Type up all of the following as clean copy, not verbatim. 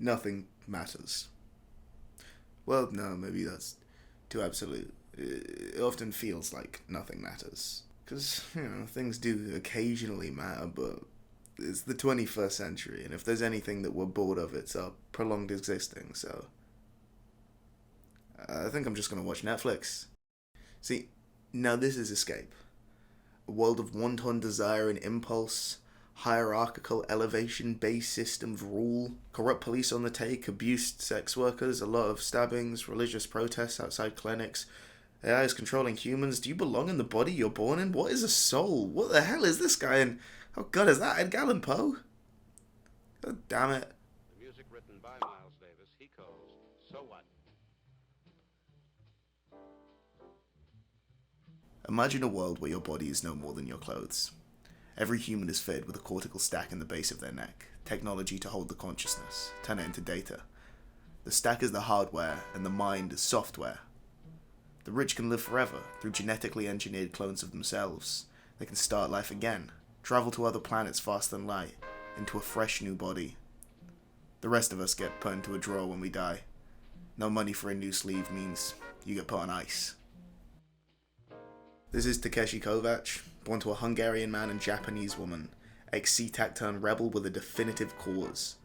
nothing matters. Well, no, maybe that's too absolute. It often feels like nothing matters. Because, things do occasionally matter, but it's the 21st century, and if there's anything that we're bored of, it's our prolonged existing, so I think I'm just going to watch Netflix. See, now this is escape. A world of wanton desire and impulse, hierarchical elevation-based system of rule, corrupt police on the take, abused sex workers, a lot of stabbings, religious protests outside clinics. AI is controlling humans. Do you belong in the body you're born in? What is a soul? What the hell is this guy in? Oh god, is that Edgar Allan Poe? God damn it. The music written by Miles Davis, he calls So What? Imagine a world where your body is no more than your clothes. Every human is fitted with a cortical stack in the base of their neck, technology to hold the consciousness, turn it into data. The stack is the hardware, and the mind is software. The rich can live forever through genetically engineered clones of themselves. They can start life again, travel to other planets faster than light, into a fresh new body. The rest of us get put into a drawer when we die. No money for a new sleeve means you get put on ice. This is Takeshi Kovacs, born to a Hungarian man and Japanese woman, ex-SeaTac turned rebel with a definitive cause.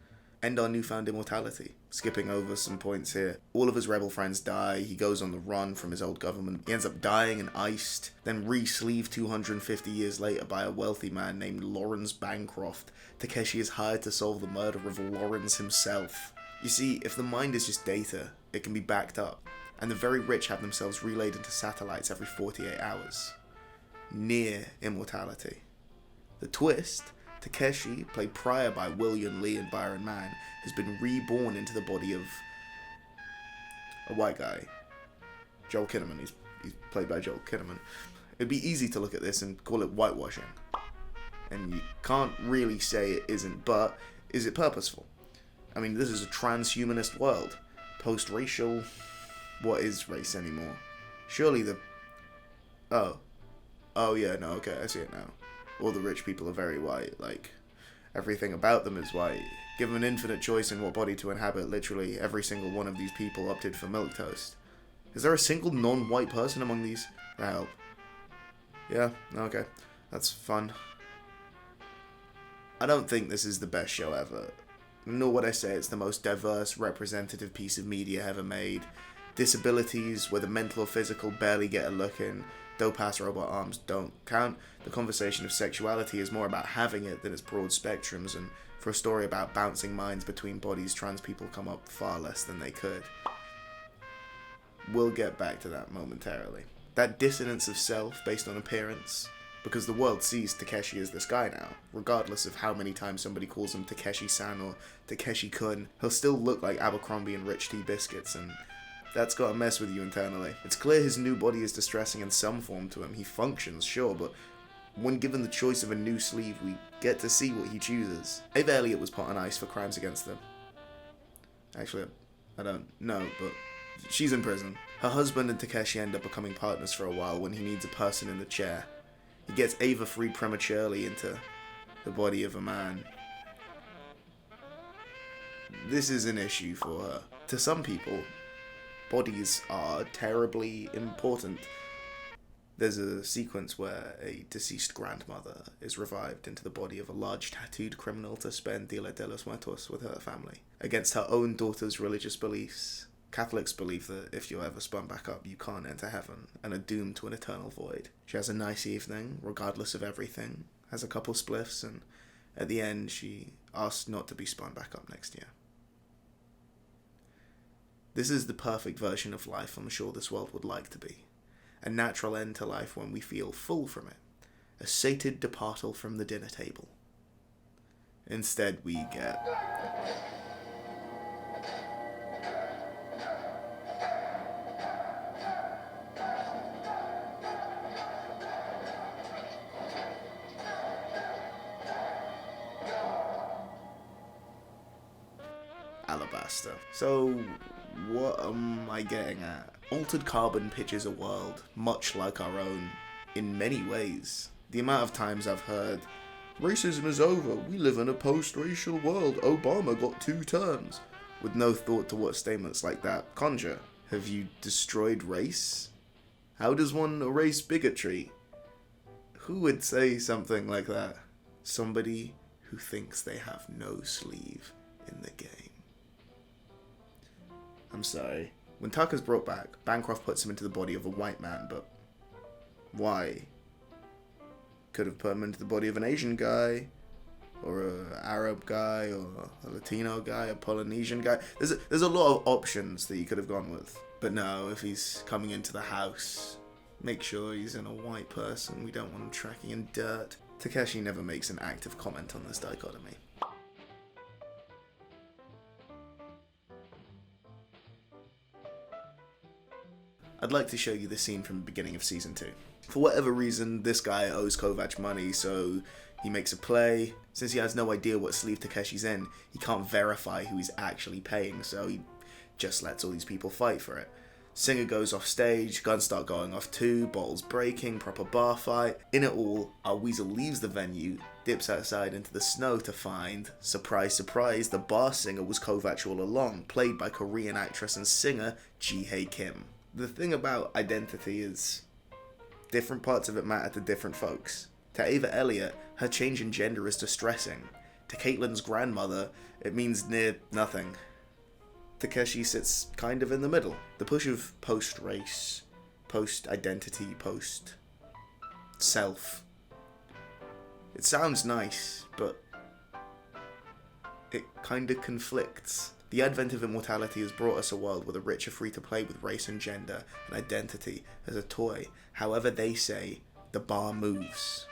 End our newfound immortality. Skipping over some points here. All of his rebel friends die, he goes on the run from his old government, he ends up dying and iced, then re-sleeved 250 years later by a wealthy man named Lawrence Bancroft. Takeshi is hired to solve the murder of Lawrence himself. You see, if the mind is just data, it can be backed up, and the very rich have themselves relayed into satellites every 48 hours. Near immortality. The twist: Takeshi, played prior by William Lee and Byron Mann, has been reborn into the body of a white guy. Joel Kinnaman. He's played by Joel Kinnaman. It'd be easy to look at this and call it whitewashing. And you can't really say it isn't, but is it purposeful? I mean, this is a transhumanist world. Post-racial. What is race anymore? Surely the... Oh yeah, no, okay, I see it now. All the rich people are very white, like, everything about them is white. Given infinite choice in what body to inhabit, literally every single one of these people opted for milquetoast. Is there a single non-white person among these? That help. Yeah, okay, that's fun. I don't think this is the best show ever, nor would I say it's the most diverse, representative piece of media ever made. Disabilities, whether mental or physical, barely get a look in. Dope-ass robot arms don't count. The conversation of sexuality is more about having it than its broad spectrums, and for a story about bouncing minds between bodies, trans people come up far less than they could. We'll get back to that momentarily. That dissonance of self based on appearance, because the world sees Takeshi as this guy now, regardless of how many times somebody calls him Takeshi-san or Takeshi-kun, he'll still look like Abercrombie and Rich Tea Biscuits, and that's gotta mess with you internally. It's clear his new body is distressing in some form to him. He functions, sure, but when given the choice of a new sleeve, we get to see what he chooses. Ava Elliott was put on ice for crimes against them. Actually, I don't know, but she's in prison. Her husband and Takeshi end up becoming partners for a while when he needs a person in the chair. He gets Ava freed prematurely into the body of a man. This is an issue for her. To some people, bodies are terribly important. There's a sequence where a deceased grandmother is revived into the body of a large tattooed criminal to spend Dia de los Muertos with her family. Against her own daughter's religious beliefs, Catholics believe that if you're ever spun back up, you can't enter heaven and are doomed to an eternal void. She has a nice evening, regardless of everything, has a couple spliffs, and at the end she asks not to be spun back up next year. This is the perfect version of life I'm sure this world would like to be. A natural end to life when we feel full from it. A sated departal from the dinner table. Instead we get... Alabaster. So, what am I getting at? Altered Carbon pitches a world much like our own in many ways. The amount of times I've heard, racism is over, we live in a post-racial world, Obama got 2 terms. with no thought to what statements like that conjure. Have you destroyed race? How does one erase bigotry? Who would say something like that? Somebody who thinks they have no sleeve in the game. I'm sorry. When Tucker's brought back, Bancroft puts him into the body of a white man, but why? Could have put him into the body of an Asian guy, or an Arab guy, or a Latino guy, a Polynesian guy. There's a lot of options that you could have gone with. But no, if he's coming into the house, make sure he's in a white person. We don't want him tracking in dirt. Takeshi never makes an active comment on this dichotomy. I'd like to show you the scene from the beginning of Season 2. For whatever reason, this guy owes Kovac money, so he makes a play. Since he has no idea what sleeve Takeshi's in, he can't verify who he's actually paying, so he just lets all these people fight for it. Singer goes off stage, guns start going off too, bottles breaking, proper bar fight. In it all, our weasel leaves the venue, dips outside into the snow to find, surprise surprise, the bar singer was Kovac all along, played by Korean actress and singer Ji-hae Kim. The thing about identity is, different parts of it matter to different folks. To Ava Elliott, her change in gender is distressing. To Caitlin's grandmother, it means near nothing. Takeshi sits kind of in the middle. The push of post-race, post-identity, post-self. It sounds nice, but it kind of conflicts. The advent of immortality has brought us a world where the rich are free to play with race and gender and identity as a toy. However they say, the bar moves.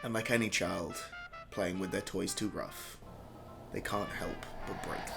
And like any child, playing with their toys too rough, they can't help but break them.